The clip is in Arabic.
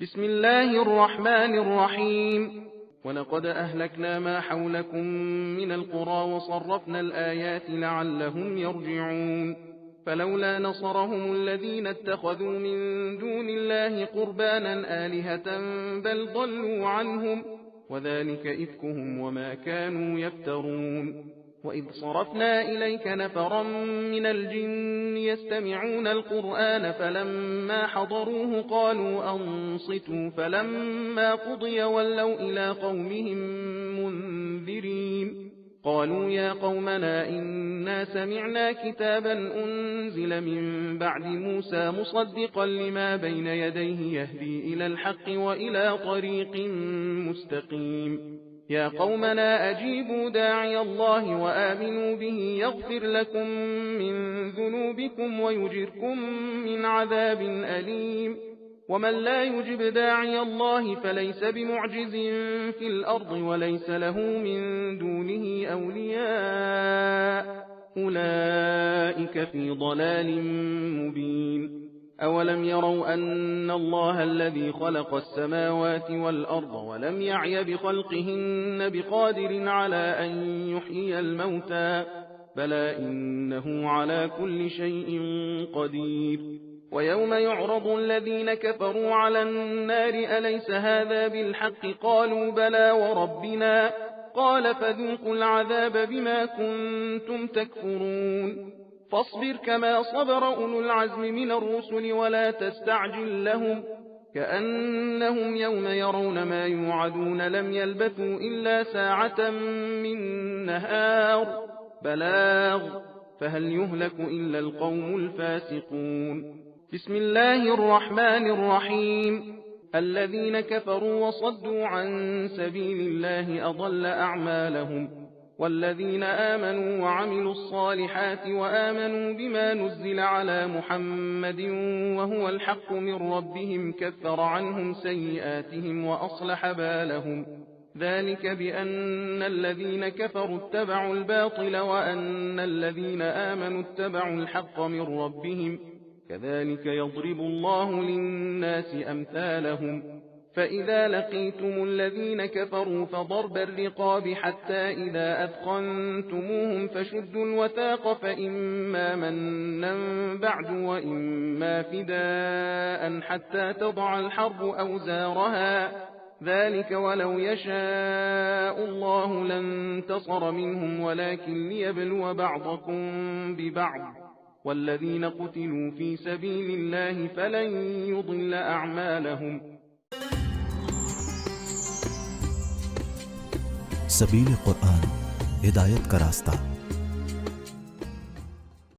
بسم الله الرحمن الرحيم. ولقد أهلكنا ما حولكم من القرى وصرفنا الآيات لعلهم يرجعون. فلولا نصرهم الذين اتخذوا من دون الله قربانا آلهة بل ضلوا عنهم وذلك إفكهم وما كانوا يفترون. وإذ صرفنا إليك نفرا من الجن يستمعون القرآن فلما حضروه قالوا أنصتوا فلما قضي ولوا إلى قومهم منذرين. قالوا يا قومنا إنا سمعنا كتابا أنزل من بعد موسى مصدقا لما بين يديه يهدي إلى الحق وإلى طريق مستقيم. يا قومنا أجيبوا داعي الله وآمنوا به يغفر لكم من ذنوبكم ويجركم من عذاب أليم. ومن لا يجب داعي الله فليس بمعجز في الأرض وليس له من دونه أولياء أولئك في ضلال مبين. أولم يروا أن الله الذي خلق السماوات والأرض ولم يعي بخلقهن بقادر على أن يحيي الموتى بلى إنه على كل شيء قدير. ويوم يعرض الذين كفروا على النار أليس هذا بالحق قالوا بلى وربنا قال فذوقوا العذاب بما كنتم تكفرون. فاصبر كما صبر أولو العزم من الرسل ولا تستعجل لهم كأنهم يوم يرون ما يوعدون لم يلبثوا إلا ساعة من نهار بلاغ فهل يهلك إلا القوم الفاسقون. بسم الله الرحمن الرحيم. الذين كفروا وصدوا عن سبيل الله أضل أعمالهم. والذين آمنوا وعملوا الصالحات وآمنوا بما نزل على محمد وهو الحق من ربهم كفر عنهم سيئاتهم وأصلح بالهم. ذلك بأن الذين كفروا اتبعوا الباطل وأن الذين آمنوا اتبعوا الحق من ربهم كذلك يضرب الله للناس أمثالهم. فإذا لقيتم الذين كفروا فضرب الرقاب حتى إذا أثخنتموهم فشدوا الوثاق فإما منا بعد وإما فداء حتى تضع الحرب أوزارها ذلك ولو يشاء الله لانتصر منهم ولكن ليبلو بعضكم ببعض. والذين قتلوا في سبيل الله فلن يضل أعمالهم. सबील कुरान हिदायत का रास्ता।